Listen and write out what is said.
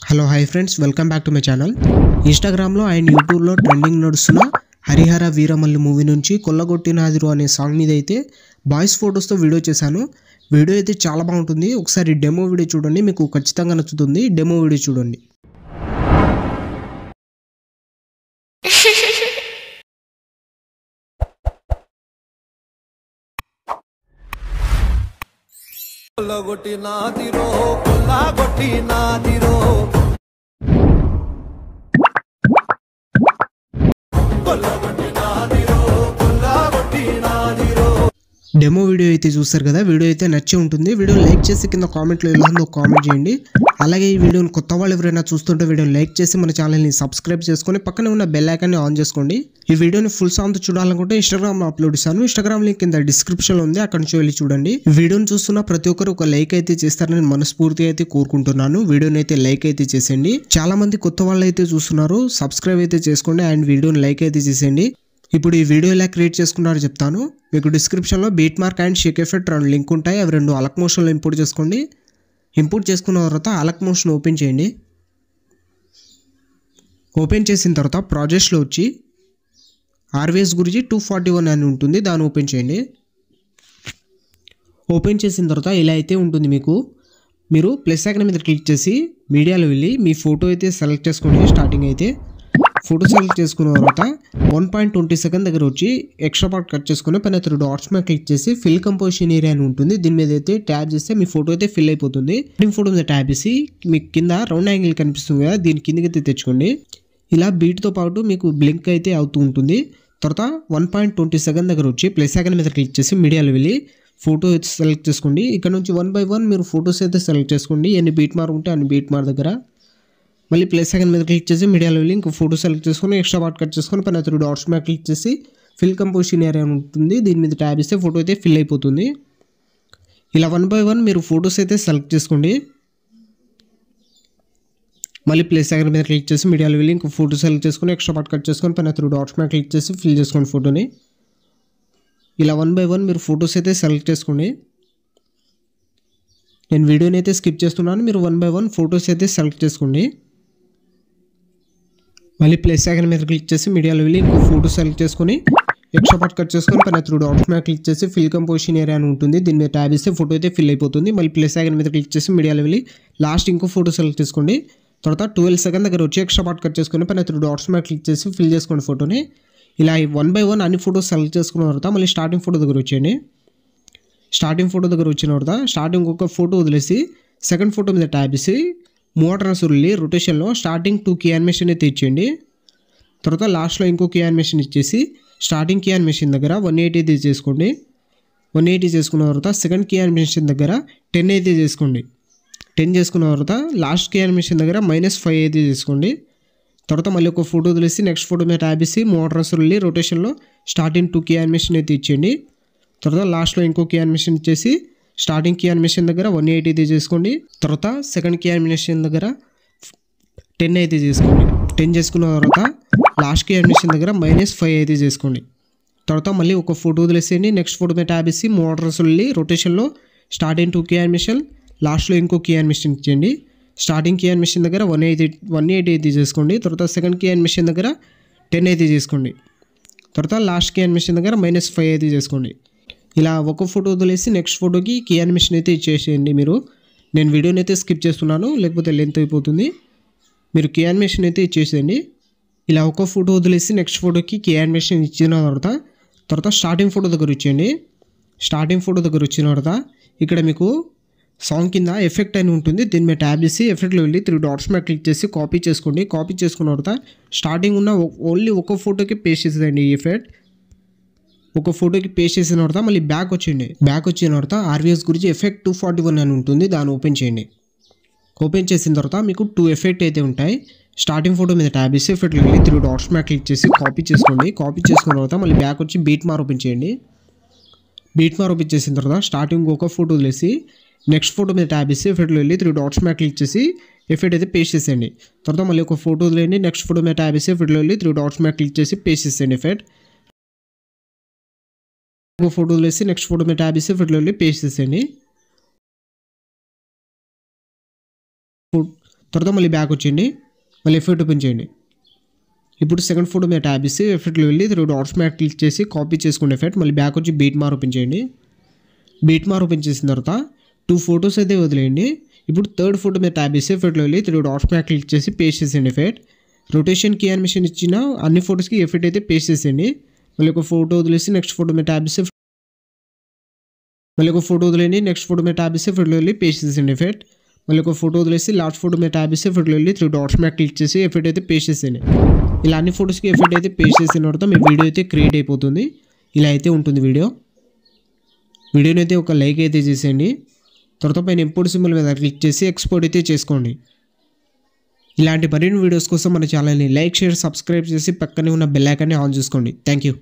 Hello hi friends, welcome back to my channel. ఇన్స్టాగ్రామ్లో and యూట్యూబ్లో trending నడుస్తున్న Harihara Veeramalli movie నుంచి కొల్లగొట్టినాదిరు అనే సాంగ్ మీద అయితే బాయ్స్ ఫొటోస్తో వీడియో చేశాను. వీడియో అయితే చాలా బాగుంటుంది. ఒకసారి డెమో వీడియో చూడండి, మీకు ఖచ్చితంగా నచ్చుతుంది. డెమో వీడియో చూడండి. కొల్లగొట్టినాదిరో కొల్లగొట్టినాదిరో కొల్లగొట్టినాదిరో కొల్లగొట్టినాదిరో. డెమో వీడియో అయితే చూస్తారు కదా, వీడియో అయితే నచ్చి ఉంటుంది. వీడియో లైక్ చేసి కింద కామెంట్లో ఎలా ఉందో కామెంట్ చేయండి. అలాగే ఈ వీడియోని కొత్త వాళ్ళు ఎవరైనా చూస్తుంటే వీడియోని లైక్ చేసి మన ఛానల్ని సబ్స్క్రైబ్ చేసుకొని పక్కనే ఉన్న బెల్ ఐకాన్ని ఆన్ చేసుకోండి. ఈ వీడియోని ఫుల్ సాంగ్తో చూడాలనుకుంటే ఇన్స్టాగ్రామ్లో అప్లోడ్ చేశాను. ఇన్స్టాగ్రామ్ లింక్ కింద డిస్క్రిప్షన్లో ఉంది, అక్కడ నుంచి వెళ్ళి చూడండి. ఈ వీడియోని చూస్తున్న ప్రతి ఒక్కరు ఒక లైక్ అయితే చేస్తారని మనస్ఫూర్తిగా అయితే కోరుకుంటున్నాను. వీడియోని అయితే లైక్ అయితే చేసేయండి. చాలా మంది కొత్త వాళ్ళు అయితే చూస్తున్నారు, సబ్స్క్రైబ్ అయితే చేసుకోండి అండ్ వీడియోని లైక్ అయితే చేసేయండి. ఇప్పుడు ఈ వీడియో ఎలా క్రియేట్ చేసుకున్నారో చెప్తాను. మీకు డిస్క్రిప్షన్లో beat mark and Sheikh effect రెండు లింక్ ఉంటాయి. అవి రెండు అలక్ మోషన్లో ఇంపోర్ట్ చేసుకోండి. ఇంపోర్ట్ చేసుకున్న తర్వాత అలక్ మోషన్ ఓపెన్ చేయండి. ఓపెన్ చేసిన తర్వాత ప్రాజెక్ట్స్లో వచ్చి ఆర్వీఎస్ గురించి 241 అని ఉంటుంది, దాన్ని ఓపెన్ చేయండి. ఓపెన్ చేసిన తర్వాత ఇలా అయితే ఉంటుంది. మీరు ప్లస్ ఐకాన్ మీద క్లిక్ చేసి మీడియాలో వెళ్ళి మీ ఫోటో అయితే సెలెక్ట్ చేసుకోండి. స్టార్టింగ్ అయితే ఫోటో సెలెక్ట్ చేసుకున్న తర్వాత 1.20 సెకండ్ దగ్గర వచ్చి ఎక్స్ట్రా పార్ట్ కట్ చేసుకుని పైన 3 డాట్స్ మీద క్లిక్ చేసి ఫిల్ కంపోజిషన్ ఏరియా అని ఉంటుంది, దీని మీద అయితే ట్యాప్ చేస్తే మీ ఫోటో అయితే ఫిల్ అయిపోతుంది. ఫోటో మీద ట్యాప్ చేసి మీకు కింద రౌండ్ యాంగిల్ కనిపిస్తుంది కదా, దీని కిందకి అయితే తెచ్చుకోండి. ఇలా బీట్తో పాటు మీకు బ్లింక్ అయితే అవుతూ ఉంటుంది. తర్వాత 1.20 సెకండ్ దగ్గర వచ్చి ప్లస్ ఐకాన్ మీద క్లిక్ చేసి మీడియాలో వెళ్ళి ఫోటో అయితే సెలెక్ట్ చేసుకోండి. ఇక్కడ నుంచి 1 by 1 మీరు ఫొటోస్ అయితే సెలెక్ట్ చేసుకోండి. ఎన్ని బీట్ మార్క్ ఉంటే అన్ని బీట్ మార్క్ దగ్గర మళ్ళీ ప్లస్ ఐకాన్ మీద క్లిక్ చేసి మీడియాలో వెళ్ళి ఇంకో ఫోటో సెలెక్ట్ చేసుకొని ఎక్స్ట్రా పార్ట్ కట్ చేసుకొని పైన 3 డాట్స్ మీద క్లిక్ చేసి ఫిల్ కంపోజిషన్ ఏరియా ఉంటుంది, దీని మీద ట్యాబ్ ఇస్తే ఫోటో అయితే ఫిల్ అయిపోతుంది. ఇలా 1 by 1 మీరు ఫొటోస్ అయితే సెలెక్ట్ చేసుకోండి. మళ్ళీ ప్లస్ ఐకాన్ మీద క్లిక్ చేసి మీడియాలో వెళ్ళి ఇంకో ఫోటో సెలెక్ట్ చేసుకొని ఎక్స్ట్రా పార్ట్ కట్ చేసుకొని పైన 3 డాట్స్ మీద క్లిక్ చేసి ఫిల్ చేసుకోండి ఫోటోని. ఇలా 1 by 1 మీరు ఫొటోస్ అయితే సెలెక్ట్ చేసుకోండి. నేను వీడియోని అయితే స్కిప్ చేస్తున్నాను, మీరు 1 by 1 ఫొటోస్ అయితే సెలెక్ట్ చేసుకోండి. మళ్ళీ ప్లస్ ఐకాన్ మీద క్లిక్ చేసి మీడియాలో వెళ్ళి ఇంకో ఫోటో సెలెక్ట్ చేసుకొని ఎక్స్ట్రా పార్ట్ కట్ చేసుకొని పైన 3 డాట్స్ మీద క్లిక్ చేసి ఫిల్ కంపోజిషన్ ఏరియా అని ఉంటుంది, దీని మీద ట్యాబ్ ఇస్తే ఫోటో అయితే ఫిల్ అయిపోతుంది. మళ్ళీ ప్లస్ ఐకాన్ మీద క్లిక్ చేసి మీడియాలో వెళ్ళి లాస్ట్ ఇంకో ఫోటో సెలెక్ట్ చేసుకోండి. తర్వాత 12 సెకండ్ దగ్గర వచ్చి ఎక్స్ట్రా పార్ట్ కట్ చేసుకొని పైన 3 డాట్స్ మీద క్లిక్ చేసి ఫిల్ చేసుకోండి ఫోటోని. ఇలా 1 by 1 అన్ని ఫోటోస్ సెలెక్ట్ చేసుకున్న తర్వాత మళ్ళీ స్టార్టింగ్ ఫోటో దగ్గర వచ్చేయండి. స్టార్టింగ్ ఫోటో దగ్గర వచ్చిన తర్వాత స్టార్టింగ్ ఒక ఫోటో వదిలేసి సెకండ్ ఫోటో మీద ట్యాబ్ చేసి మోటార్స్ వెళ్ళి రొటేషన్లో స్టార్టింగ్ 2 కీ యానిమేషన్ అయితే ఇచ్చేయండి. తర్వాత లాస్ట్లో ఇంకో కీ యానిమేషన్ ఇచ్చేసి స్టార్టింగ్ కీ యానిమేషన్ దగ్గర 180 అయితే చేసుకోండి. 180 చేసుకున్న తర్వాత సెకండ్ కీ యానిమేషన్ దగ్గర 10 అయితే చేసుకోండి. 10 చేసుకున్న తర్వాత లాస్ట్ కీ యానిమేషన్ దగ్గర -5 అయితే చేసుకోండి. తర్వాత మళ్ళీ ఒక ఫోటో వదిలేసి నెక్స్ట్ ఫోటో మీద ట్యాబ్ చేసి మోటార్స్ వెళ్ళి రొటేషన్లో స్టార్టింగ్ 2 కీ యానిమేషన్ అయితే ఇచ్చేయండి. తర్వాత లాస్ట్లో ఇంకో కీ యానిమేషన్ ఇచ్చేసి స్టార్టింగ్ కీ యానిమేషన్ దగ్గర 180 అయితే చేసుకోండి. తర్వాత సెకండ్ కీ యానిమేషన్ దగ్గర 10 అయితే చేసుకోండి. 10 చేసుకున్న తర్వాత లాస్ట్ కీ యానిమేషన్ దగ్గర -5 అయితే చేసుకోండి. తర్వాత మళ్ళీ ఒక ఫోటో వదిలేసేయండి. నెక్స్ట్ ఫోటో మీద ట్యాబ్ చేసి మోటార్స్ వెళ్ళి రొటేషన్లో స్టార్టింగ్ 2 కీ యానిమేషన్ లాస్ట్లో ఇంకో కీ యానిమేషన్ ఇచ్చేయండి. స్టార్టింగ్ కీ యానిమేషన్ దగ్గర 180 అయితే చేసుకోండి. తర్వాత సెకండ్ కీ యానిమేషన్ దగ్గర 10 అయితే చేసుకోండి. తర్వాత లాస్ట్ కీ యానిమేషన్ దగ్గర -5 అయితే చేసుకోండి. ఇలా ఒక ఫోటో వదిలేసి నెక్స్ట్ ఫోటోకి కీ యానిమేషన్ అయితే ఇచ్చేసేయండి. నేను వీడియోని అయితే స్కిప్ చేస్తున్నాను, లేకపోతే లెంత్ అయిపోతుంది. మీరు కీ యానిమేషన్ అయితే ఇచ్చేసేయండి. ఇలా ఒక ఫోటో వదిలేసి నెక్స్ట్ ఫోటోకి కీ యానిమేషన్ ఇచ్చిన తర్వాత స్టార్టింగ్ ఫోటో దగ్గర వచ్చేయండి. స్టార్టింగ్ ఫోటో దగ్గర వచ్చిన తర్వాత ఇక్కడ మీకు సాంగ్ కింద ఎఫెక్ట్ అని ఉంటుంది, దీని మీద ట్యాబ్ చేసి ఎఫెక్ట్లో వెళ్ళి 3 డాట్స్ మీద క్లిక్ చేసి కాపీ చేసుకోండి. కాపీ చేసుకున్న తర్వాత స్టార్టింగ్ ఉన్న ఓన్లీ ఒక ఫోటోకి పేస్ట్ చేసేదండి ఈ ఎఫెక్ట్. ఒక ఫోటోకి పేస్ట్ చేసిన తర్వాత మళ్ళీ బ్యాక్ వచ్చేయండి. బ్యాక్ వచ్చిన తర్వాత ఆర్వీఎస్ గురించి ఎఫెక్ట్ 241 అని ఉంటుంది, దాన్ని ఓపెన్ చేయండి. ఓపెన్ చేసిన తర్వాత మీకు 2 ఎఫెక్ట్ అయితే ఉంటాయి. స్టార్టింగ్ ఫోటో మీద ట్యాబ్ చేసి ఎఫెక్ట్లో వెళ్ళి 3 డాట్స్ మీద క్లిక్ చేసి కాపీ చేసుకోండి. కాపీ చేసుకున్న తర్వాత మళ్ళీ బ్యాక్ వచ్చి బీట్ మార్క్ ఓపెన్ చేయండి. బీట్ మార్క్ ఓపెన్ చేసిన తర్వాత స్టార్టింగ్ ఒక ఫోటో వదిలేసి నెక్స్ట్ ఫోటో మీద ట్యాబ్ చేసి ఎఫెక్ట్లో వెళ్ళి 3 డాట్స్ మీద క్లిక్ చేసి ఎఫెక్ట్ అయితే పేస్ట్ చేసేయండి. తర్వాత మళ్ళీ ఒక ఫోటో వదిలేయండి. నెక్స్ట్ ఫోటో మీద ట్యాబ్ చేసి ఎఫెక్ట్లో వెళ్ళి 3 డాట్స్ మీద క్లిక్ చేసి పేస్ట్ చేసేయండి ఎఫెక్ట్. ఒక ఫోటో వదిలేసి నెక్స్ట్ ఫోటో మీద ట్యాబ్ చేసి ఎఫెక్ట్లో వెళ్ళి పేస్ట్ చేసేయండి. తర్వాత మళ్ళీ బ్యాక్ వచ్చేయండి, మళ్ళీ ఎఫెక్ట్ ఓపెన్ చేయండి. ఇప్పుడు సెకండ్ ఫోటో మీద ట్యాబ్ ఇస్తే ఎఫెక్ట్లో వెళ్ళి 3 డాట్స్ మీద క్లిక్ చేసి కాపీ చేసుకోండి ఎఫెక్ట్. మళ్ళీ బ్యాక్ వచ్చి బీట్ మార్ ఓపెన్ చేయండి. బీట్ మార్ ఓపెన్ చేసిన తర్వాత 2 ఫొటోస్ అయితే వదిలేయండి. ఇప్పుడు థర్డ్ ఫోటో మీద ట్యాబ్ ఇస్తే ఎఫెక్ట్లో వెళ్ళి 3 డాట్స్ మీద క్లిక్ చేసి పేస్ట్ చేసేయండి ఎఫెక్ట్. రొటేషన్ కీ యానిమేషన్ ఇచ్చిన అన్ని ఫొటోస్కి ఎఫెక్ట్ అయితే పేస్ట్ చేసేయండి. మళ్ళీ ఒక ఫోటో వదిలేసి నెక్స్ట్ ఫోటో మీద ట్యాబ్ ఇస్తే మళ్ళీ ఒక ఫోటో వదిలేండి, నెక్స్ట్ ఫోటో మీద ట్యాబ్ ఇస్తే ఎఫెక్ట్లో వెళ్ళి పేస్ట్ చేసేయండి ఎఫెక్ట్. మళ్ళీ ఒక ఫోటో వదిలేసి లాస్ట్ ఫోటో మీద ట్యాబ్ ఇస్తే ఎఫెక్ట్లో వెళ్ళి 3 డాట్స్ మీద క్లిక్ చేసి ఎఫెక్ట్ అయితే పేస్ట్ చేసేయండి. ఇలా అన్ని ఫొటోస్కి ఎఫెక్ట్ అయితే పేస్ట్ చేసిన తర్వాత మీ వీడియో అయితే క్రియేట్ అయిపోతుంది. ఇలా అయితే ఉంటుంది వీడియోని అయితే ఒక లైక్ అయితే చేసేయండి. తర్వాత పైన ఇంపోర్ట్ సింబల్ మీద క్లిక్ చేసి ఎక్స్పోర్ట్ అయితే చేసుకోండి. ఇలాంటి మరిన్ని వీడియోస్ కోసం మన ఛానల్ని లైక్, షేర్, సబ్స్క్రైబ్ చేసి పక్కనే ఉన్న బెల్ ఐకాన్ని ఆన్ చేసుకోండి. Thank you.